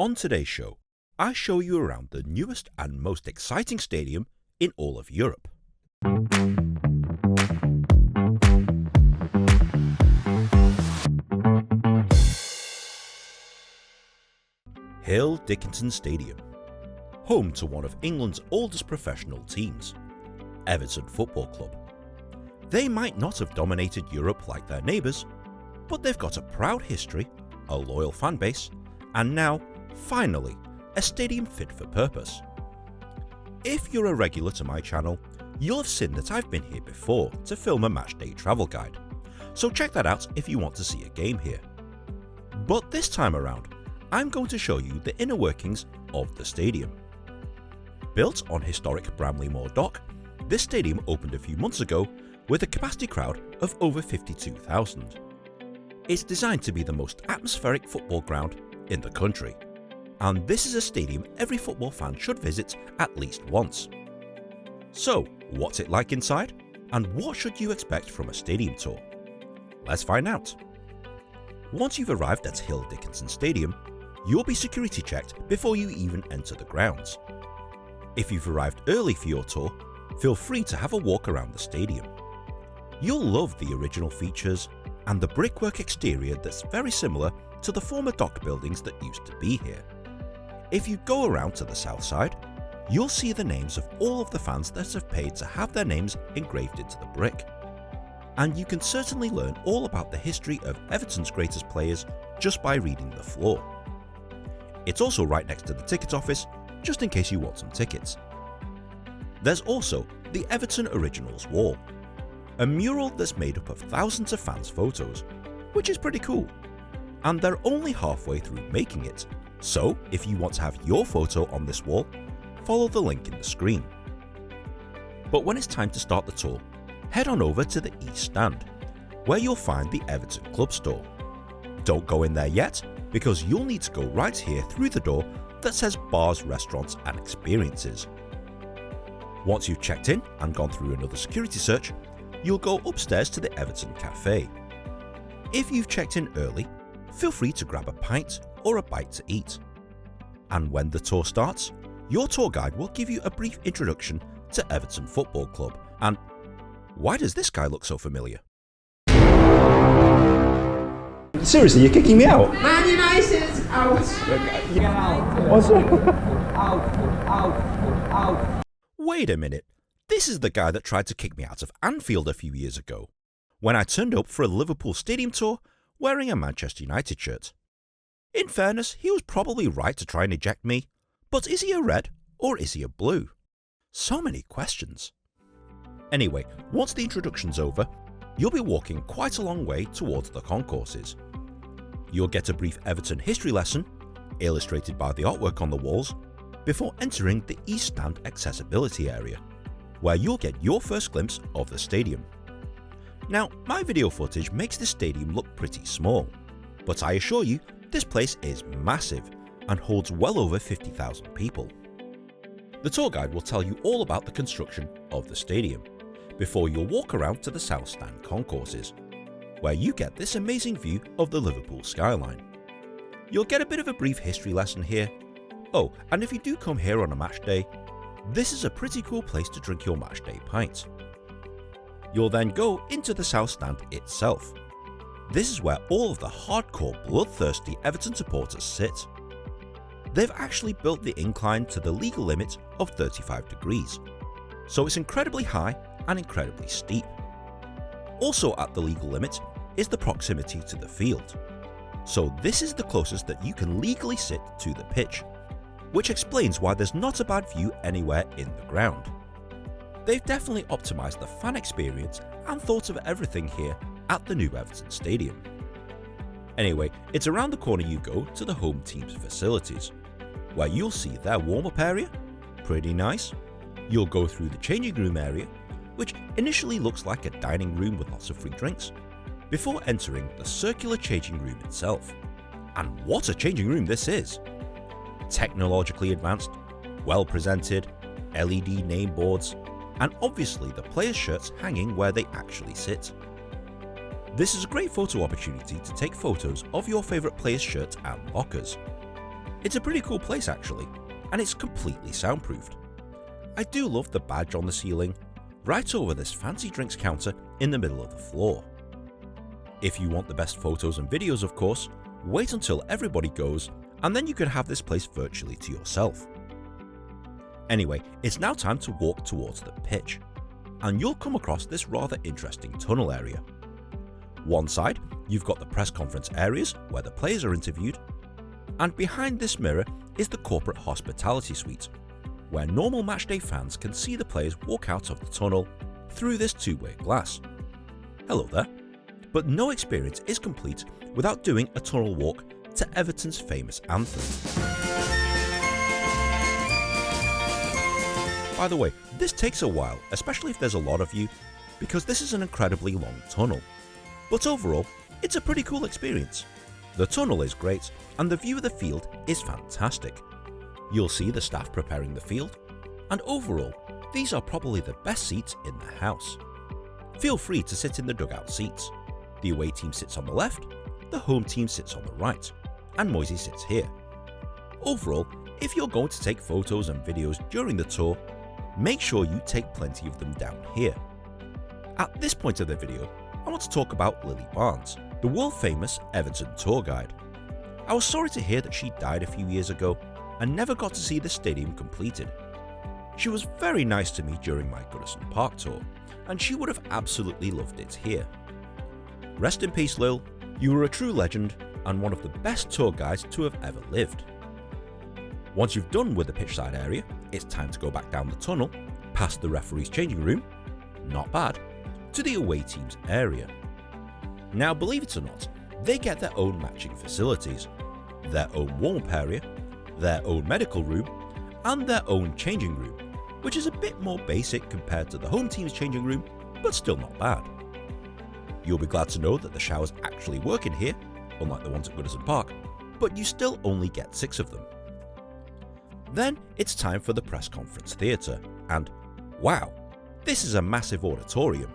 On today's show, I show you around the newest and most exciting stadium in all of Europe. Hill Dickinson Stadium, home to one of England's oldest professional teams, Everton Football Club. They might not have dominated Europe like their neighbours, but they've got a proud history, a loyal fan base, and now, finally, a stadium fit for purpose. If you're a regular to my channel, you'll have seen that I've been here before to film a matchday travel guide, so check that out if you want to see a game here. But this time around, I'm going to show you the inner workings of the stadium. Built on historic Bramley Moor Dock, this stadium opened a few months ago with a capacity crowd of over 52,000. It's designed to be the most atmospheric football ground in the country, and this is a stadium every football fan should visit at least once. So, what's it like inside? And what should you expect from a stadium tour? Let's find out. Once you've arrived at Hill Dickinson Stadium, you'll be security checked before you even enter the grounds. If you've arrived early for your tour, feel free to have a walk around the stadium. You'll love the original features and the brickwork exterior that's very similar to the former dock buildings that used to be here. If you go around to the south side, you'll see the names of all of the fans that have paid to have their names engraved into the brick. And you can certainly learn all about the history of Everton's greatest players just by reading the floor. It's also right next to the ticket office, just in case you want some tickets. There's also the Everton Originals wall, a mural that's made up of thousands of fans' photos, which is pretty cool. And they're only halfway through making it, so if you want to have your photo on this wall, follow the link in the screen. But when it's time to start the tour, head on over to the East Stand, where you'll find the Everton Club store. Don't go in there yet, because you'll need to go right here through the door that says Bars, Restaurants and Experiences. Once you've checked in and gone through another security search, you'll go upstairs to the Everton Cafe. If you've checked in early, feel free to grab a pint or a bite to eat. And when the tour starts, your tour guide will give you a brief introduction to Everton Football Club. And why does this guy look so familiar? Seriously, you're kicking me out? Man United out. Get out. What's Out. Wait a minute, this is the guy that tried to kick me out of Anfield a few years ago, when I turned up for a Liverpool stadium tour wearing a Manchester United shirt. In fairness, he was probably right to try and eject me, but is he a red or is he a blue? So many questions. Anyway, once the introduction's over, you'll be walking quite a long way towards the concourses. You'll get a brief Everton history lesson, illustrated by the artwork on the walls, before entering the East Stand accessibility area, where you'll get your first glimpse of the stadium. Now, my video footage makes this stadium look pretty small, but I assure you, this place is massive and holds well over 50,000 people. The tour guide will tell you all about the construction of the stadium, before you'll walk around to the South Stand concourses, where you get this amazing view of the Liverpool skyline. You'll get a bit of a brief history lesson here. Oh, and if you do come here on a match day, this is a pretty cool place to drink your matchday pint. You'll then go into the South Stand itself. This is where all of the hardcore bloodthirsty Everton supporters sit. They've actually built the incline to the legal limit of 35 degrees, so it's incredibly high and incredibly steep. Also at the legal limit is the proximity to the field, so this is the closest that you can legally sit to the pitch, which explains why there's not a bad view anywhere in the ground. They've definitely optimised the fan experience and thought of everything here at the new Everton Stadium. Anyway, it's around the corner you go to the home team's facilities, where you'll see their warm-up area, pretty nice. You'll go through the changing room area, which initially looks like a dining room with lots of free drinks, before entering the circular changing room itself. And what a changing room this is! Technologically advanced, well presented, LED name boards, and obviously the players' shirts hanging where they actually sit. This is a great photo opportunity to take photos of your favourite players' shirts and lockers. It's a pretty cool place actually, and it's completely soundproofed. I do love the badge on the ceiling, right over this fancy drinks counter in the middle of the floor. If you want the best photos and videos of course, wait until everybody goes and then you can have this place virtually to yourself. Anyway, it's now time to walk towards the pitch, and you'll come across this rather interesting tunnel area. One side, you've got the press conference areas where the players are interviewed, and behind this mirror is the corporate hospitality suite, where normal matchday fans can see the players walk out of the tunnel through this two-way glass. Hello there. But no experience is complete without doing a tunnel walk to Everton's famous anthem. By the way, this takes a while, especially if there's a lot of you, because this is an incredibly long tunnel. But overall, it's a pretty cool experience. The tunnel is great, and the view of the field is fantastic. You'll see the staff preparing the field, and overall, these are probably the best seats in the house. Feel free to sit in the dugout seats. The away team sits on the left, the home team sits on the right, and Moisey sits here. Overall, if you're going to take photos and videos during the tour, make sure you take plenty of them down here. At this point of the video, I want to talk about Lily Barnes, the world famous Everton tour guide. I was sorry to hear that she died a few years ago and never got to see the stadium completed. She was very nice to me during my Goodison Park tour, and she would have absolutely loved it here. Rest in peace, Lil. You were a true legend and one of the best tour guides to have ever lived. Once you've done with the pitchside area, it's time to go back down the tunnel, past the referee's changing room, not bad, to the away team's area. Now believe it or not, they get their own matching facilities, their own warm-up area, their own medical room, and their own changing room, which is a bit more basic compared to the home team's changing room, but still not bad. You'll be glad to know that the showers actually work in here, unlike the ones at Goodison Park, but you still only get 6 of them. Then it's time for the press conference theatre, and wow, this is a massive auditorium.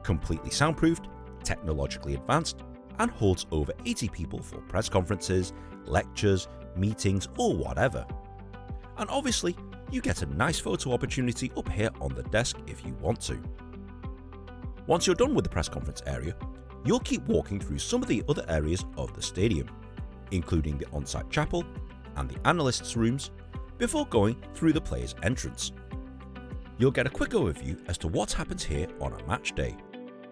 Completely soundproofed, technologically advanced, and holds over 80 people for press conferences, lectures, meetings, or whatever. And obviously, you get a nice photo opportunity up here on the desk if you want to. Once you're done with the press conference area, you'll keep walking through some of the other areas of the stadium, including the on-site chapel and the analysts' rooms, before going through the players' entrance. You'll get a quick overview as to what happens here on a match day,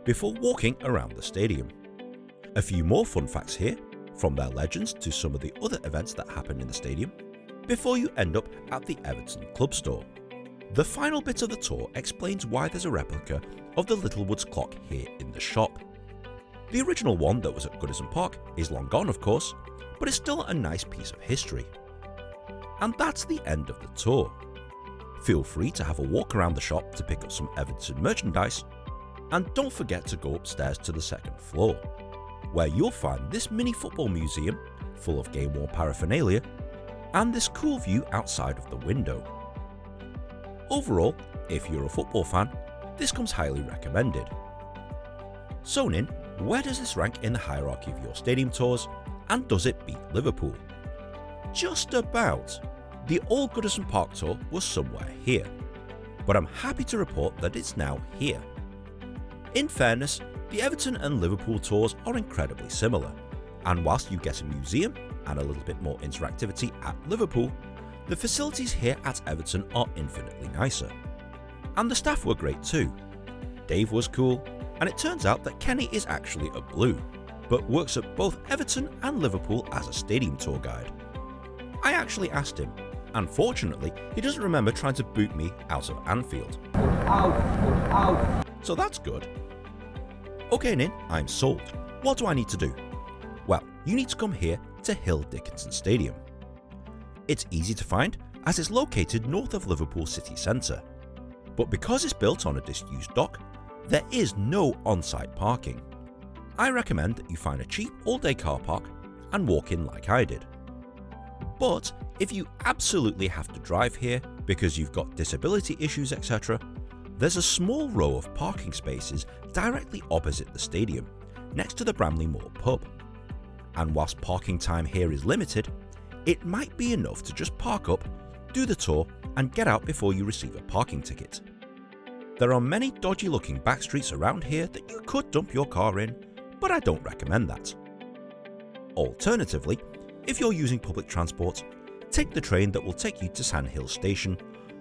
before walking around the stadium. A few more fun facts here, from their legends to some of the other events that happen in the stadium, before you end up at the Everton Club store. The final bit of the tour explains why there's a replica of the Littlewoods clock here in the shop. The original one that was at Goodison Park is long gone of course, but it's still a nice piece of history. And that's the end of the tour. Feel free to have a walk around the shop to pick up some Everton merchandise, and don't forget to go upstairs to the second floor, where you'll find this mini football museum full of game-worn paraphernalia and this cool view outside of the window. Overall, if you're a football fan, this comes highly recommended. So Nin, where does this rank in the hierarchy of your stadium tours, and does it beat Liverpool? Just about. The old Goodison Park tour was somewhere here, but I'm happy to report that it's now here. In fairness, the Everton and Liverpool tours are incredibly similar, and whilst you get a museum and a little bit more interactivity at Liverpool, the facilities here at Everton are infinitely nicer. And the staff were great too. Dave was cool, and it turns out that Kenny is actually a Blue, but works at both Everton and Liverpool as a stadium tour guide. I actually asked him, and fortunately he doesn't remember trying to boot me out of Anfield. So that's good. Okay Nin, I'm sold. What do I need to do? Well, you need to come here to Hill Dickinson Stadium. It's easy to find as it's located north of Liverpool city centre, but because it's built on a disused dock, there is no on-site parking. I recommend that you find a cheap all-day car park and walk in like I did. But if you absolutely have to drive here because you've got disability issues etc, there's a small row of parking spaces directly opposite the stadium, next to the Bramley Moor pub. And whilst parking time here is limited, it might be enough to just park up, do the tour and get out before you receive a parking ticket. There are many dodgy looking back streets around here that you could dump your car in, but I don't recommend that. Alternatively, if you're using public transport, take the train that will take you to Sand Hill Station,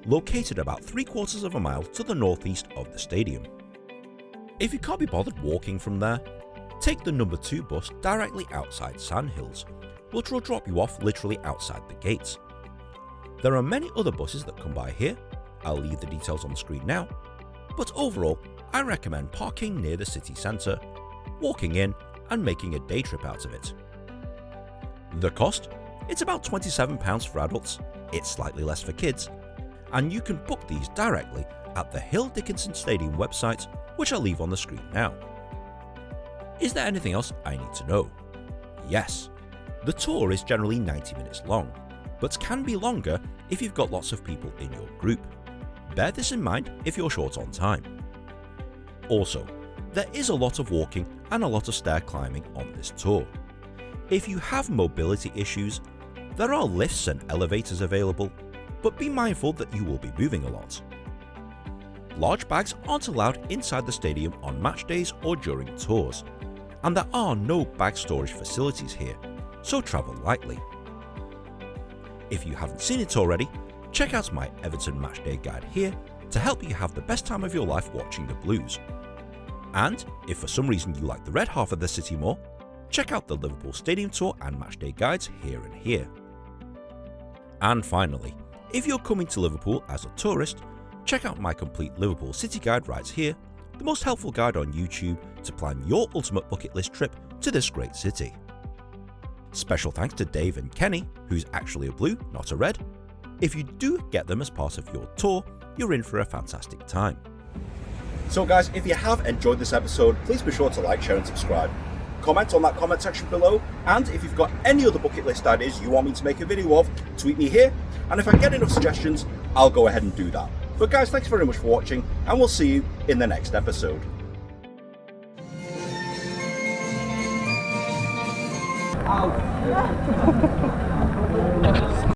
located about 3/4 of a mile to the northeast of the stadium. If you can't be bothered walking from there, take the number 2 bus directly outside Sand Hills, which will drop you off literally outside the gates. There are many other buses that come by here, I'll leave the details on the screen now, but overall I recommend parking near the city centre, walking in and making a day trip out of it. The cost? It's about £27 for adults, it's slightly less for kids, and you can book these directly at the Hill Dickinson Stadium website, which I'll leave on the screen now. Is there anything else I need to know? Yes, the tour is generally 90 minutes long, but can be longer if you've got lots of people in your group. Bear this in mind if you're short on time. Also, there is a lot of walking and a lot of stair climbing on this tour. If you have mobility issues, there are lifts and elevators available, but be mindful that you will be moving a lot. Large bags aren't allowed inside the stadium on match days or during tours, and there are no bag storage facilities here, so travel lightly. If you haven't seen it already, check out my Everton Matchday Guide here to help you have the best time of your life watching the Blues. And if for some reason you like the red half of the city more, check out the Liverpool Stadium Tour and Matchday Guides here and here. And finally, if you're coming to Liverpool as a tourist, check out my complete Liverpool City Guide right here, the most helpful guide on YouTube to plan your ultimate bucket list trip to this great city. Special thanks to Dave and Kenny, who's actually a blue, not a red. If you do get them as part of your tour, you're in for a fantastic time. So guys, if you have enjoyed this episode, please be sure to like, share and subscribe. Comment on that comment section below, and if you've got any other bucket list ideas you want me to make a video of, tweet me here, and if I get enough suggestions, I'll go ahead and do that. But guys, thanks very much for watching, and we'll see you in the next episode. Out.